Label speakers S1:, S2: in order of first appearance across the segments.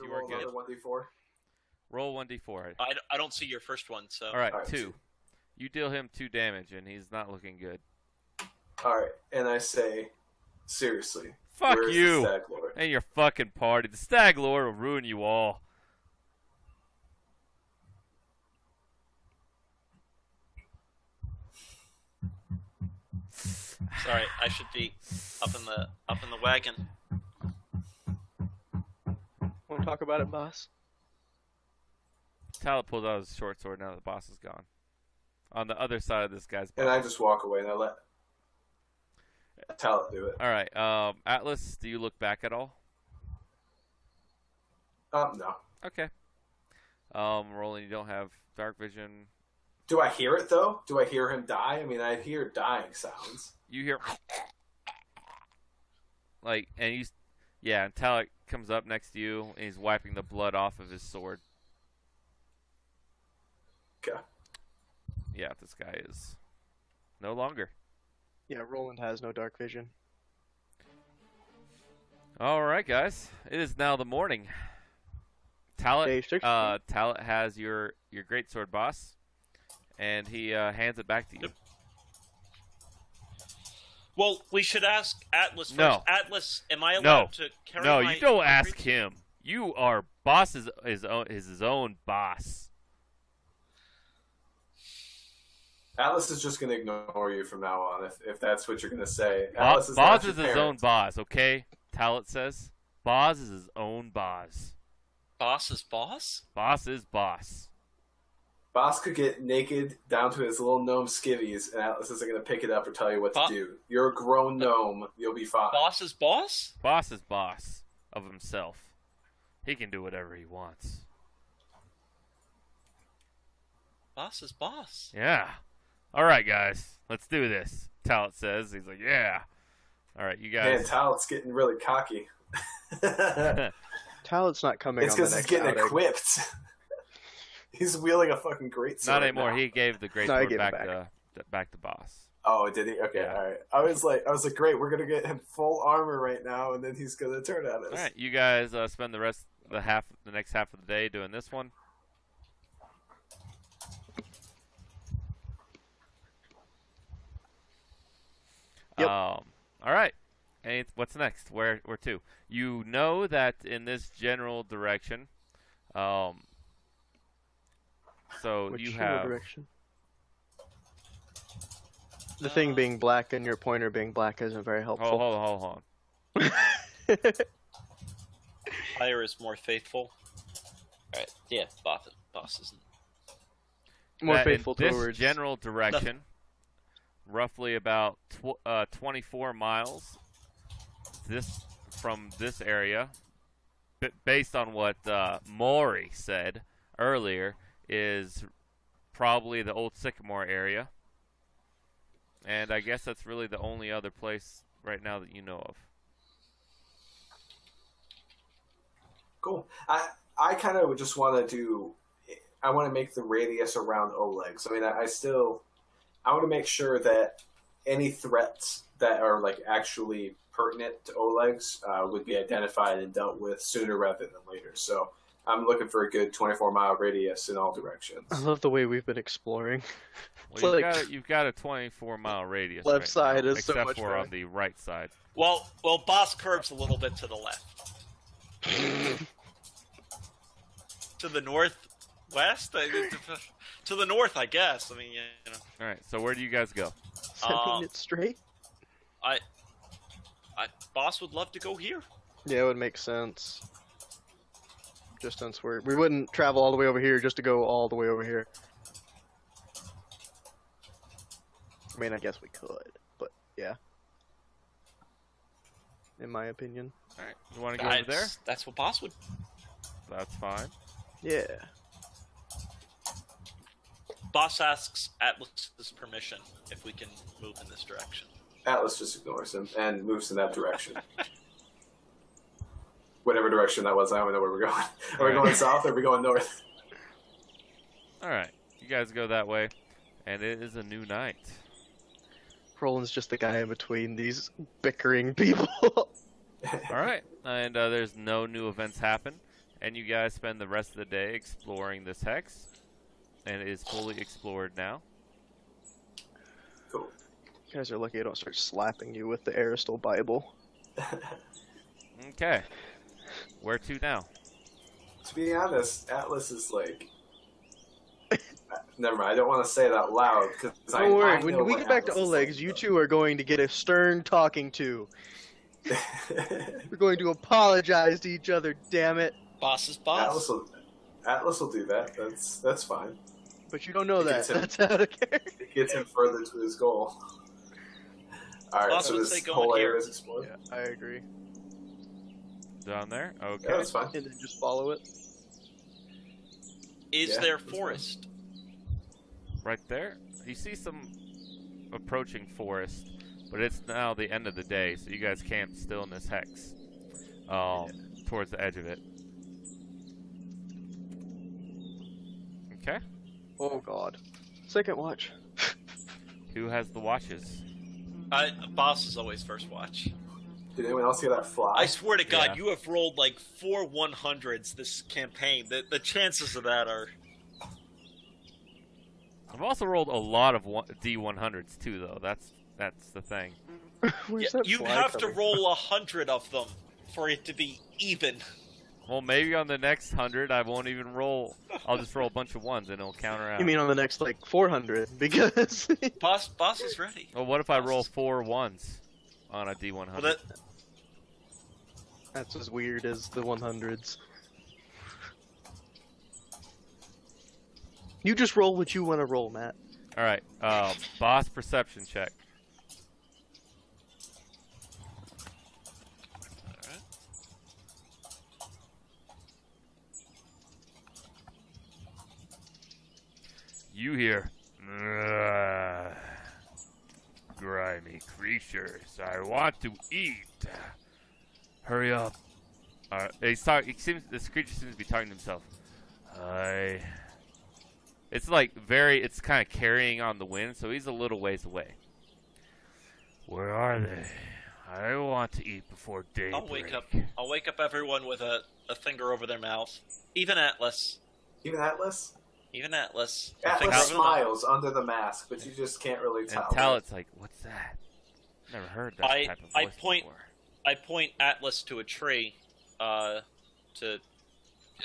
S1: want me to
S2: you are
S1: roll
S2: good.
S1: another 1d4?
S2: Roll 1d4.
S3: I don't see your first one, so.
S2: All right,
S1: All right,
S2: 2.
S1: two.
S2: You deal him 2 damage, and he's not looking good.
S1: All right, and I say, seriously,
S2: Fuck
S1: where is
S2: you
S1: the Stag Lord?
S2: and your fucking party. The Stag Lord will ruin you all.
S3: Sorry, I should be up in the wagon.
S4: Want to talk about it, boss?
S2: Talent pulls out his short sword now that the boss is gone. On the other side of this guy's body.
S1: And I just walk away and I let Talent do it.
S2: All right, Atlas, do you look back at all?
S1: No.
S2: Okay. Roland, you don't have dark vision.
S1: Do I hear it though? Do I hear him die? I mean, I hear dying sounds.
S2: You hear and Talent comes up next to you and he's wiping the blood off of his sword.
S1: Okay.
S2: Yeah, this guy is no longer.
S4: Yeah, Roland has no dark vision.
S2: All right, guys. It is now the morning. Talent, Talent has your greatsword, boss, and he hands it back to you.
S3: Well, we should ask Atlas first.
S2: No.
S3: Atlas, am I allowed to carry
S2: No,
S3: my...
S2: you don't
S3: my
S2: ask
S3: great-
S2: him. You are boss is his own boss.
S1: Atlas is just going to ignore you from now on if that's what you're going to say.
S2: Boss
S1: Atlas is not
S2: is
S1: your
S2: his own
S1: parent.
S2: boss, okay? Talent says. Boss is his own boss.
S3: Boss is boss?
S2: Boss is boss.
S1: Boss could get naked down to his little gnome skivvies, and Atlas isn't going to pick it up or tell you what to do. You're a grown gnome. You'll be fine.
S3: Boss is boss?
S2: Boss is boss of himself. He can do whatever he wants.
S3: Boss is boss.
S2: Yeah. All right, guys. Let's do this. Talent says. He's like, yeah. All right, you
S1: Man,
S2: guys.
S1: Talent's getting really cocky.
S4: Talent's not coming.
S1: It's
S4: on the
S1: because he's
S4: next
S1: getting
S4: outing.
S1: equipped. He's wielding a fucking greatsword.
S2: Not anymore.
S1: now.
S2: He gave the great
S4: No, he
S2: sword
S4: gave it
S2: back to boss.
S1: Oh, did he? Okay,
S2: Yeah.
S1: all right. I was like, great. We're gonna get him full armor right now, and then he's gonna turn at us.
S2: All right, you guys spend the next half of the day doing this one.
S4: Yep.
S2: All right. And what's next? Where to? You know that in this general direction. So
S4: Which
S2: you
S4: general
S2: have.
S4: direction? The thing being black and your pointer being black isn't very helpful.
S2: Hold on.
S3: Fire is more faithful. Alright, yeah, boss isn't.
S4: More
S2: That
S4: faithful
S2: in this
S4: towards
S2: general direction, roughly about 24 miles. From this area, based on what Maury said earlier, is probably the old Sycamore area. And I guess that's really the only other place right now that you know of.
S1: Cool. I kind of just want to do. I want to make the radius around Oleg. So I mean, I want to make sure that any threats that are like actually pertinent to Oleg's would be identified and dealt with sooner rather than later. So I'm looking for a good 24-mile radius in all directions.
S4: I love the way we've been exploring.
S2: Well,
S4: It's
S2: you've got a 24-mile radius.
S4: Left
S2: right
S4: side
S2: now,
S4: is so
S2: except
S4: much
S2: for
S4: better.
S2: on the right side.
S3: Well, boss curves a little bit to the left. To the northwest? To the north, I guess. I mean, you know.
S2: All right. So where do you guys go?
S4: Setting it straight?
S3: Boss would love to go here.
S4: Yeah, it would make sense. Just since we wouldn't travel all the way over here just to go all the way over here. I mean, I guess we could, but yeah. In my opinion.
S2: All right. You want to go over there?
S3: That's what boss would.
S2: That's fine.
S4: Yeah.
S3: Boss asks Atlas's permission if we can move in this direction.
S1: Atlas just ignores him and moves in that direction. Whatever direction that was, I don't know where we're going. Are we going south or are we going north?
S2: All right. You guys go that way, and it is a new night.
S4: Roland's just the guy in between these bickering people.
S2: All right. And there's no new events happen. and you guys spend the rest of the day exploring this hex, and it is fully explored now.
S1: Cool.
S4: You guys are lucky I don't start slapping you with the Aristotle Bible.
S2: Okay. Where to now?
S1: To be honest, Atlas is like. Never mind. I don't want to say it out loud because
S4: Don't worry. When we get back to Oleg's, you two are going to get a stern talking to. We're going to apologize to each other. Damn it!
S3: Boss is boss.
S1: Atlas will do that. That's fine.
S4: But you don't know that.
S1: Him,
S4: That's out of character.
S1: It gets him further to his goal. All right.
S3: Boss
S1: So
S3: would
S1: this
S3: say go
S1: whole
S3: in
S1: area
S3: here.
S1: is explored.
S4: Yeah, I agree.
S2: Down there? Okay.
S1: Yeah, that's fine.
S4: And then just follow it.
S3: Is
S1: Yeah,
S3: there
S1: that's
S3: forest?
S2: Right there. You see some approaching forest, but it's now the end of the day, so you guys camped still in this hex. Towards the edge of it. Okay.
S4: Oh god. Second watch.
S2: Who has the watches?
S3: Boss is always first watch.
S1: Did anyone else hear that fly?
S3: I swear to God,
S2: Yeah.
S3: you have rolled like 4 100s this campaign. The chances of that are.
S2: I've also rolled a lot of D100s too, though. That's the thing.
S4: Where's
S3: Yeah,
S4: that
S3: you
S4: fly
S3: have to
S4: coming
S3: roll 100 of them for it to be even.
S2: Well, maybe on the next 100, I won't even roll. I'll just roll a bunch of ones, and it'll counter out.
S4: You mean on the next, like, 400? Because...
S3: Boss is ready.
S2: Well, what if I roll 4 ones on a D100?
S3: Well, that,
S4: That's as weird as the 100s. You just roll what you want to roll, Matt.
S2: All right. Boss perception check.
S3: alright.
S2: You hear, "Ugh, grimy creatures, I want to eat. Hurry up." This creature seems to be talking to himself. It's like it's kind of carrying on the wind, so he's a little ways away. Where are they? I want to eat before daybreak.
S3: I'll wake up everyone with a finger over their mouth. Even Atlas.
S1: Even Atlas?
S3: Even Atlas.
S1: Atlas
S3: Finger over the mouth.
S1: smiles under the mask, but you just can't really tell.
S2: And Talot's like, what's that? Never heard that type of voice before.
S3: I point Atlas to a tree, to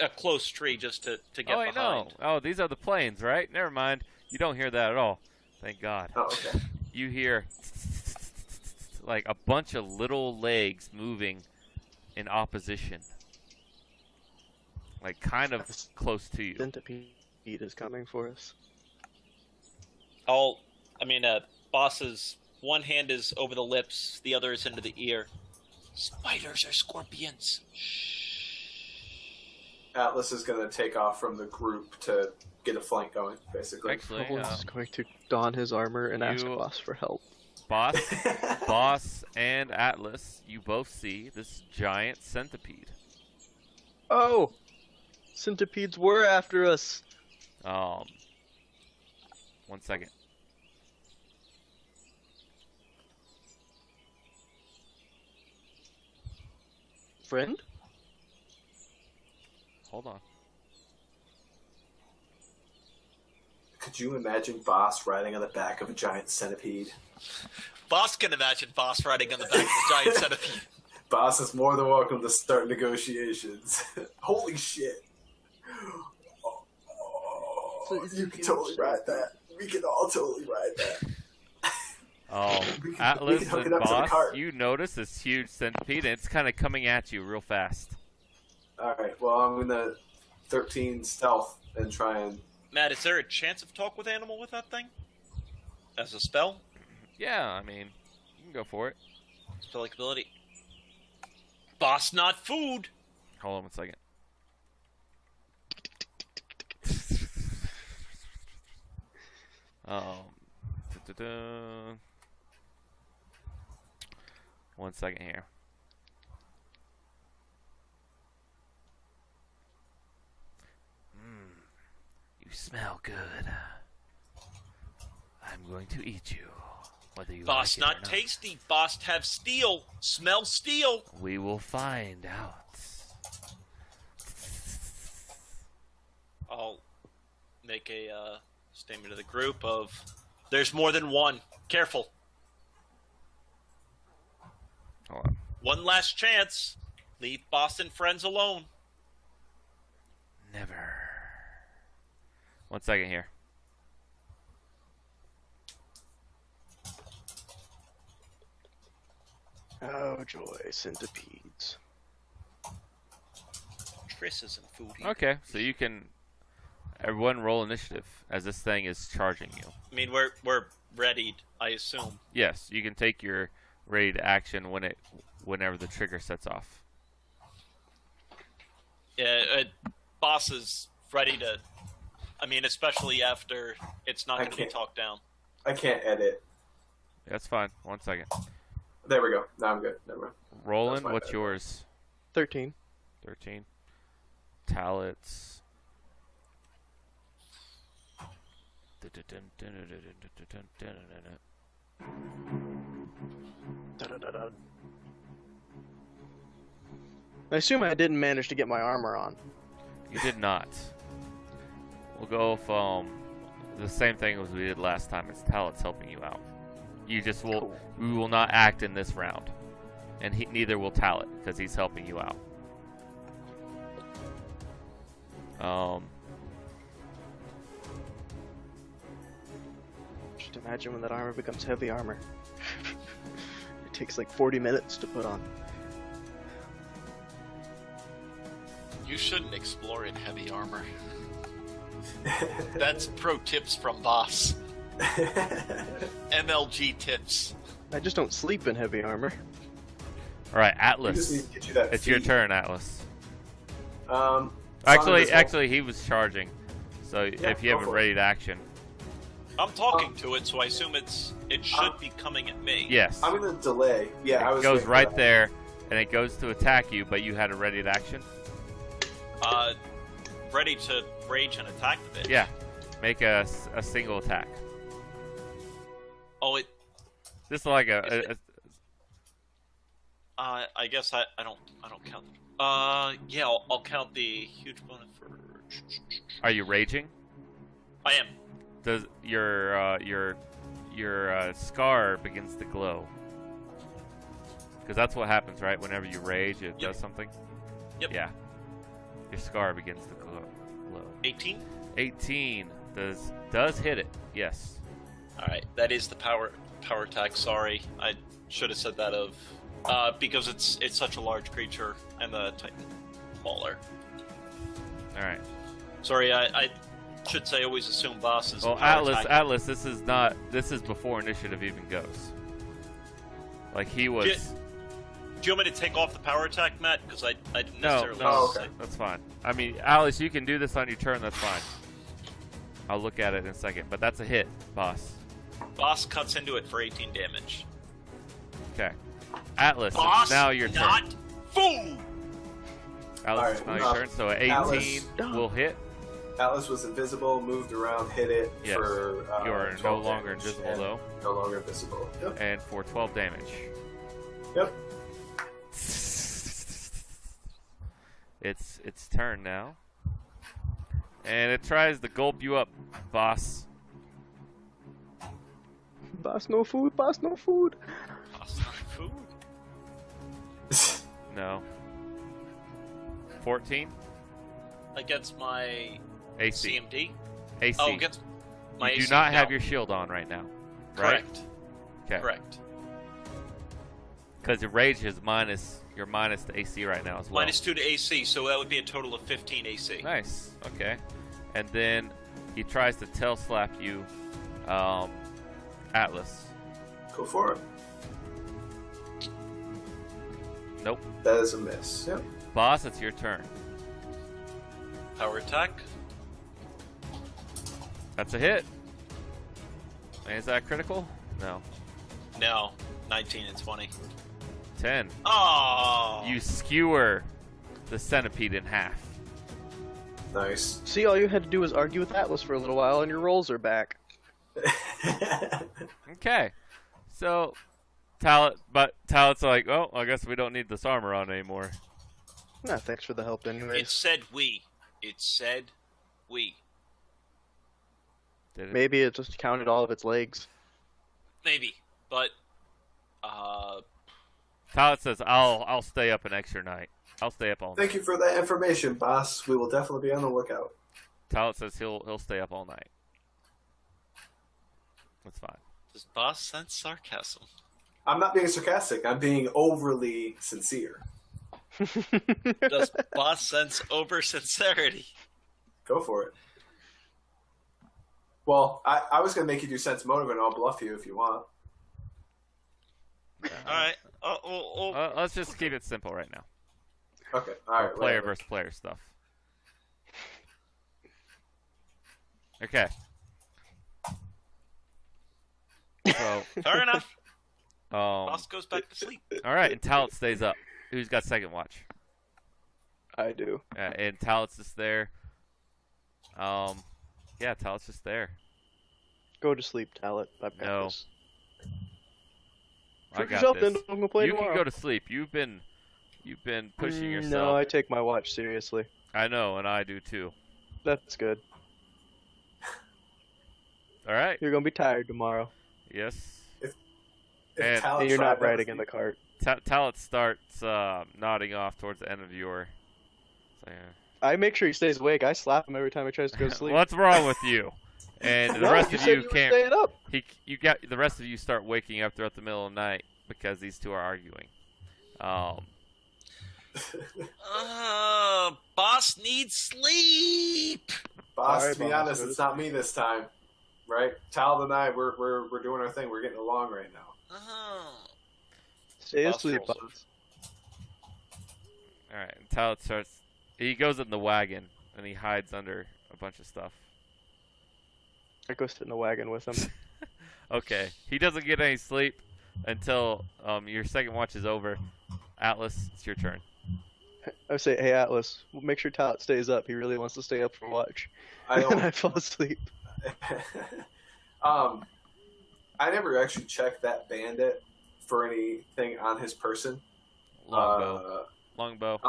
S3: a close tree, just to get behind.
S2: No. Oh, these are the planes, right? Never mind. You don't hear that at all. Thank God.
S1: Oh, okay.
S2: You hear like a bunch of little legs moving in opposition. Like kind of close to you.
S4: Centipede is coming for us.
S3: Boss's one hand is over the lips, the other is into the ear. Spiders are scorpions.
S1: Atlas is going to take off from the group to get a flank going, basically.
S2: Actually,
S4: He's going to don his armor and ask
S2: you-
S4: Boss for help.
S2: Boss and Atlas, you both see this giant centipede.
S4: Oh! Centipedes were after us!
S2: 1 second.
S4: Friend?
S2: Hold on.
S1: Could you imagine Boss riding on the back of a giant centipede?
S3: Boss can imagine Boss riding on the back of the giant centipede.
S1: Boss is more than welcome to start negotiations. Holy shit. Oh, you can totally ride that. We can all totally ride that. We can
S2: Atlas
S1: hook
S2: and
S1: it up to the
S2: Boss,
S1: cart.
S2: you notice this huge centipede, and it's kind of coming at you real fast.
S1: Alright, well, I'm going to 13 stealth and try and...
S3: Matt, is there a chance of talk with animal with that thing? As a spell?
S2: Yeah, I mean, you can go for it.
S3: Spell-like ability. Boss, not food!
S2: Hold on 1 second. Da-da-da. 1 second here. You smell good. I'm going to eat you, whether you
S3: Boss,
S2: like it or
S3: not tasty. Boss, have steel. Smell steel.
S2: We will find out.
S3: I'll make a statement to the group of, there's more than one. Careful.
S2: Hold on.
S3: One last chance. Leave boss and friends alone.
S2: Never. 1 second here.
S4: Oh joy, centipedes.
S3: Triss isn't foodie.
S2: Okay, so you can everyone roll initiative as this thing is charging you.
S3: I mean, we're readied, I assume.
S2: Yes, you can take your ready to action whenever the trigger sets off.
S3: Yeah, boss is ready to. I mean, especially after it's not going to be talked down.
S1: I can't edit.
S2: That's fine. 1 second.
S1: There we go. Now I'm good. Never mind.
S2: Roland, what's yours?
S4: 13.
S2: 13. Talents.
S4: Da-da-da-da. I assume I didn't manage to get my armor on.
S2: You did not. We'll go from the same thing as we did last time. It's talents helping you out. You just will.
S4: Cool.
S2: We will not act in this round, and neither will Talent because he's helping you out.
S4: Just imagine when that armor becomes heavy armor. It takes like 40 minutes to put on.
S5: You shouldn't explore in heavy armor. That's pro tips from boss. MLG tips.
S4: I just don't sleep in heavy armor.
S2: All right,
S1: We
S2: Atlas.
S1: just need to get you that
S2: It's your
S1: feed.
S2: turn, Atlas.
S1: Sonic
S2: Actually, he was charging. So
S1: Yeah,
S2: if you
S1: go
S2: have a
S1: for it.
S2: ready to action,
S3: I'm talking to it, so I assume it should be coming at me.
S2: yes,
S1: I'm gonna delay. Yeah, I
S2: it
S1: was
S2: goes
S1: waiting for
S2: right
S1: that.
S2: there, and it goes to attack you. But you had a ready to action.
S3: Ready to rage and attack the bitch.
S2: Yeah, make a single attack.
S3: Oh, it.
S2: Just like
S3: Is I guess I don't count. Yeah, I'll count the huge bonus for.
S2: Are you raging?
S3: I am.
S2: Does your scar begins to glow? Because that's what happens, right? Whenever you rage, it does something.
S3: Yep.
S2: Yeah. Your scar begins to glow.
S3: 18.
S2: 18 does hit it. Yes.
S3: All right, that is the power attack. Sorry, I should have said that because it's such a large creature and the Titan smaller.
S2: All right.
S3: Sorry, I should say always assume bosses.
S2: Well,
S3: power
S2: Atlas,
S3: attack.
S2: Atlas, this is before initiative even goes. Like he was.
S3: Do you want me to take off the power attack, Matt? Because I didn't
S2: No,
S3: necessarily.
S1: Oh,
S3: say-
S1: okay.
S2: that's fine. I mean, Alice, you can do this on your turn. That's fine. I'll look at it in a second, but that's a hit, boss.
S3: Boss cuts into it for 18 damage.
S2: Okay. Atlas,
S3: Boss,
S2: it's now your turn.
S3: not food.
S2: Alice, it's now
S1: Alright,
S2: your turn. So 18
S1: Atlas.
S2: will hit.
S1: Atlas was invisible, moved around, hit it
S2: Yes.
S1: for.
S2: You are no
S1: 12
S2: longer
S1: damage,
S2: invisible
S1: and
S2: though,
S1: No longer invisible. Yep.
S2: and for 12 damage.
S1: Yep.
S2: It's turn now, and it tries to gulp you up, boss.
S4: Boss no food, boss no food.
S3: Boss, not food.
S2: No. 14
S3: Against my
S2: AC.
S3: CMD.
S2: AC.
S3: Oh, against my
S2: you do
S3: AC?
S2: not have
S3: No.
S2: your shield on right now, right?
S3: Correct.
S2: Okay.
S3: Correct.
S2: Because your rage is you're minus the AC right now as well.
S3: -2 to AC, so that would be a total of 15 AC.
S2: Nice. Okay. And then he tries to tail slap you, Atlas.
S1: Go for it.
S2: Nope.
S1: That is a miss. Yep.
S2: Boss, it's your turn.
S3: Power attack.
S2: That's a hit. And is that critical? No.
S3: No, 19 and 20.
S2: 10.
S3: Oh,
S2: You skewer the centipede in half.
S1: Nice.
S4: See, all you had to do was argue with Atlas for a little while, and your rolls are back.
S2: Okay. So, Talent's like, oh, I guess we don't need this armor on anymore.
S4: Nah, thanks for the help
S3: it
S4: anyways.
S3: said we. It said We.
S2: Did it?
S4: Maybe it just counted all of its legs.
S3: Maybe. But,
S2: Todd says, I'll stay up an extra night. I'll stay up all night.
S1: Thank you for that information, boss. We will definitely be on the lookout.
S2: Talent says he'll stay up all night. That's fine.
S3: does boss sense sarcasm?
S1: I'm not being sarcastic. I'm being overly sincere.
S3: Does boss sense over sincerity?
S1: Go for it. Well, I was going to make you do sense motive, and I'll bluff you if you want.
S3: Alright.
S2: Let's just keep it simple right now.
S1: Okay, all right.
S2: Player
S1: whatever.
S2: versus player stuff. Okay. So,
S3: Fair enough.
S2: all
S3: Boss goes back to sleep.
S2: right, and Talent stays up. Who's got second watch?
S4: I do.
S2: And Talent's just there. Yeah, Talent's just there.
S4: Go to sleep, Talent. I've got
S2: No.
S4: this.
S2: I
S4: Prove
S2: got
S4: yourself,
S2: this.
S4: then I'm gonna play
S2: You
S4: tomorrow.
S2: can go to sleep. You've been pushing yourself.
S4: No, I take my watch seriously.
S2: I know, and I do too.
S4: That's good.
S2: All right.
S4: You're gonna be tired tomorrow.
S2: Yes.
S1: If
S2: And
S1: Talent
S4: And you're not
S1: tried that
S4: riding
S1: with
S4: in
S1: me-
S4: the cart.
S2: Talent starts nodding off towards the end of your. So, yeah.
S4: I make sure he stays awake. I slap him every time he tries to go to sleep.
S2: What's wrong with you? And the
S4: No,
S2: rest
S4: you
S2: of
S4: said
S2: you
S4: were
S2: can't.
S4: staying up.
S2: You got the rest of you start waking up throughout the middle of the night because these two are arguing.
S3: Boss needs sleep.
S1: Boss,
S4: Sorry,
S1: to be
S4: boss,
S1: honest,
S4: but
S1: it's not me this time, right? Talent and I, we're doing our thing. We're getting along right now.
S4: Stay
S3: Boss
S4: asleep,
S3: rolls.
S4: boss.
S2: All right. And Talent starts. He goes in the wagon and he hides under a bunch of stuff.
S4: I go sit in the wagon with him.
S2: Okay. He doesn't get any sleep until your second watch is over. Atlas, it's your turn.
S4: I say, hey Atlas, make sure Talent stays up. He really wants to stay up for watch.
S1: I
S4: And
S1: don't.
S4: I fall asleep.
S1: I never actually checked that bandit for anything on his person.
S2: Longbow. Longbow.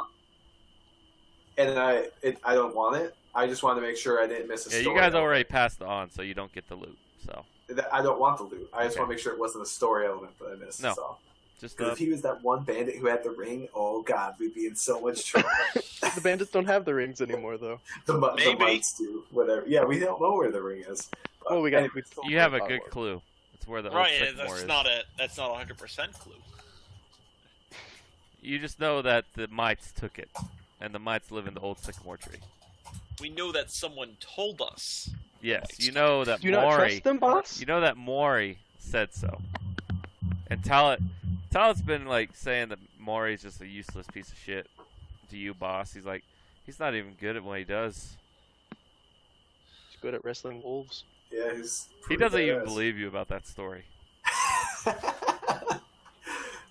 S1: And I don't want it. I just want to make sure I didn't miss a
S2: Yeah,
S1: story.
S2: you guys
S1: element.
S2: already passed on, so you don't get the loot. So
S1: I don't want the loot. I just
S2: Okay.
S1: want to make sure it wasn't a story element that I missed.
S2: No.
S1: So.
S2: just
S1: Because if he was that one bandit who had the ring, oh god, we'd be in so much trouble.
S4: The bandits don't have the rings anymore, though.
S1: the
S3: Maybe.
S1: mites do, whatever. Yeah, we don't know where the ring is.
S4: Well, we got.
S1: Anyways,
S2: you have a good clue. It's where the old
S3: Right,
S2: sycamore is.
S3: that's not 100% clue.
S2: You just know that the mites took it, and the mites live in the old sycamore tree.
S3: We know that someone told us.
S2: Yes, you know that
S4: Do you not
S2: Maury.
S4: trust them, boss?
S2: You know that Maury said so. And Talent's been like saying that Maury's just a useless piece of shit to you, boss. He's like, he's not even good at what he does.
S4: He's good at wrestling wolves.
S1: yeah, he's.
S2: He
S1: pretty
S2: doesn't even
S1: badass.
S2: believe you about that story.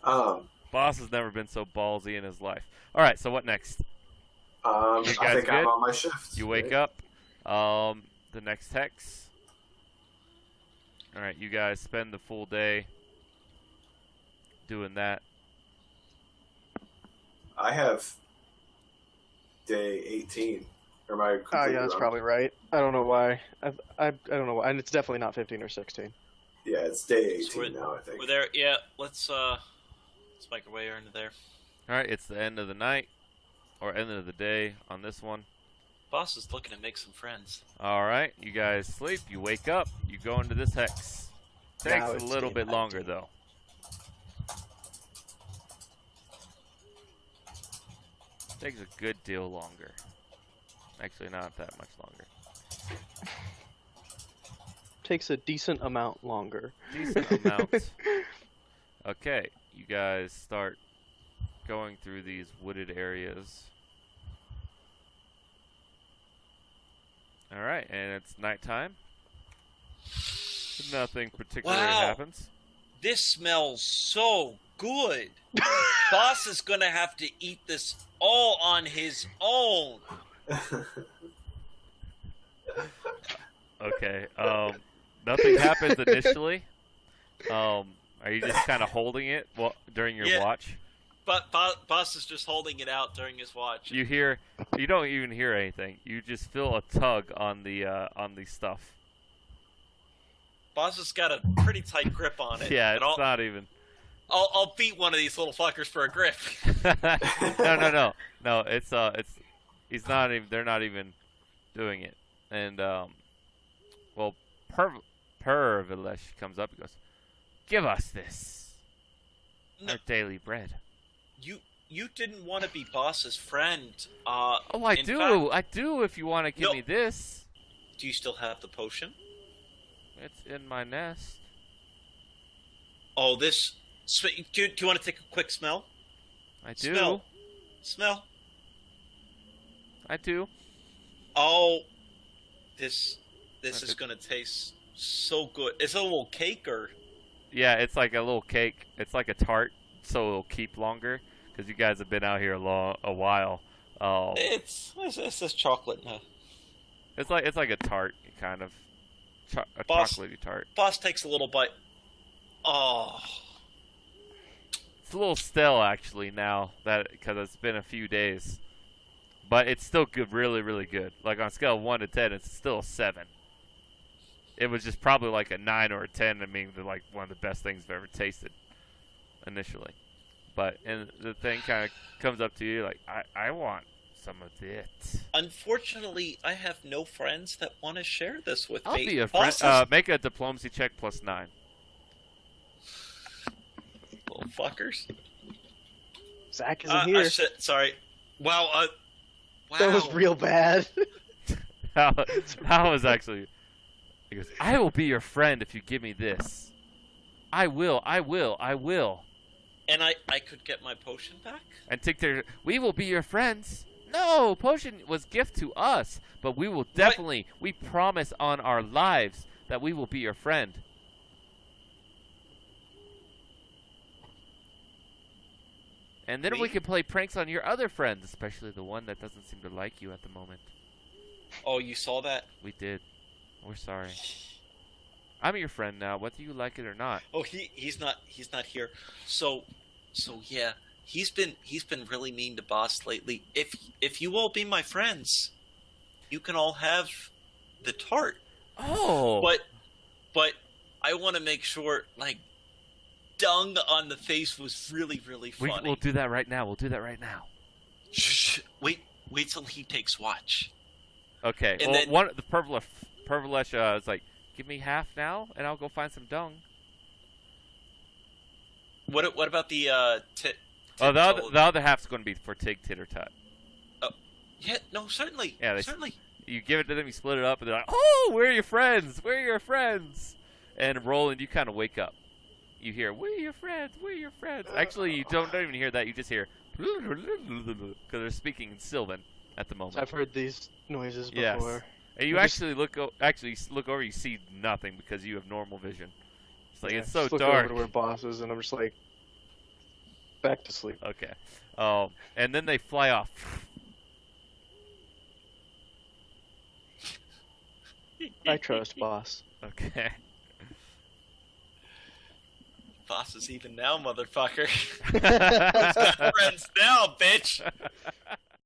S1: Um,
S2: Boss has never been so ballsy in his life. All right, so what next? You
S1: I
S2: guys
S1: think
S2: good?
S1: I'm on my shift.
S2: You wake
S1: right?
S2: up. The next hex. All right, you guys spend the full day doing that.
S1: I have day 18. Or am I
S4: Oh
S1: completely
S4: yeah, that's
S1: wrong?
S4: probably right. I don't know why. I don't know why, and it's definitely not 15 or 16.
S1: Yeah, it's day 18
S3: So
S1: now, I think.
S3: We're there. Yeah, let's make our way into there.
S2: All right, it's the end of the night, or end of the day on this one.
S3: Boss is looking to make some friends.
S2: All right, you guys sleep. You wake up. You go into this hex. Takes
S4: Now
S2: a
S4: it's
S2: little
S4: day
S2: bit longer
S4: 19.
S2: though. Takes a good deal longer. Actually, not that much longer.
S4: Takes a decent amount longer.
S2: Decent amount. Okay, you guys start going through these wooded areas. All right, and it's nighttime. Nothing particularly
S3: Wow.
S2: happens.
S3: This smells so good. Boss is gonna have to eat this all on his own.
S2: Okay. Nothing happens initially. Are you just kind of holding it during your
S3: Yeah.
S2: watch?
S3: But boss is just holding it out during his watch.
S2: You don't even hear anything. You just feel a tug on the stuff.
S3: Boss has got a pretty tight grip on it.
S2: Yeah,
S3: and
S2: it's not even.
S3: I'll beat one of these little fuckers for a grip.
S2: No. He's not even. They're not even doing it. And well, Pervilesh comes up and goes, "Give us this,
S3: No.
S2: our daily bread."
S3: You didn't want to be boss's friend.
S2: Oh, I
S3: in
S2: do.
S3: fact-
S2: I do. If you want to give
S3: No.
S2: me this,
S3: Do you still have the potion?
S2: it's in my nest.
S3: Oh, this. Do you want to take a quick smell?
S2: I do.
S3: Smell.
S2: I do.
S3: Oh, this
S2: Okay.
S3: is gonna taste so good. It's a little cake, or
S2: Yeah, it's like a little cake. It's like a tart, so it'll keep longer. Because you guys have been out here a while.
S3: it's just chocolate now.
S2: It's like a tart, kind of, a
S3: Boss.
S2: chocolatey tart.
S3: Boss takes a little bite. Oh,
S2: It's a little stale actually now because it's been a few days, but it's still good, really, really good. Like on a scale of 1 to 10, it's still a 7. It was just probably like a 9 or a 10. I mean, they're like one of the best things I've ever tasted initially. But and the thing kind of comes up to you like, I want some of it.
S3: unfortunately, I have no friends that want to share this with
S2: I'll
S3: me.
S2: be a friend.
S3: Boss is-
S2: Make a diplomacy check plus 9.
S3: little fuckers.
S4: Zach isn't here.
S3: Shit, sorry. Wow. Wow.
S4: That was real bad.
S2: That was actually. He goes, "I will be your friend if you give me this. I will.
S3: And I could get my potion back?
S2: And Tic-Tac, we will be your friends. No, potion was gift to us, but we will definitely, we promise on our lives that we will be your friend. And then we
S3: Me?
S2: can play pranks on your other friends, especially the one that doesn't seem to like you at the moment.
S3: Oh, you saw that?
S2: We did. We're sorry. I'm your friend now, whether you like it or not.
S3: Oh, he's not here. So yeah, he's been really mean to boss lately. If you all be my friends, you can all have the tart.
S2: Oh.
S3: But I want to make sure, like, dung on the face was really, really funny.
S2: We'll do that right now.
S3: Shh. Wait till he takes watch.
S2: Okay.
S3: And
S2: Well,
S3: then-
S2: the Pervilesh is like, give me half now, and I'll go find some dung.
S3: What about the
S2: Oh, the other half's going to be for Tig Titter Tut.
S3: Yeah, no, certainly.
S2: Yeah,
S3: certainly.
S2: You give it to them, you split it up, and they're like, "Oh, we're your friends. We're your friends." And Roland, you kind of wake up. You hear, "We're your friends. We're your friends." Actually, you don't even hear that. You just hear because they're speaking in Sylvan at the moment.
S4: I've heard these noises
S2: Yes.
S4: before.
S2: And you
S4: I just-
S2: actually look over. You see nothing because you have normal vision. It's like
S4: Yeah,
S2: it's so
S4: just look
S2: dark.
S4: over to where boss is, and I'm just like, back to sleep.
S2: Okay. And then they fly off.
S4: I trust boss.
S2: Okay.
S3: Boss is even now, motherfucker. Friends now, bitch.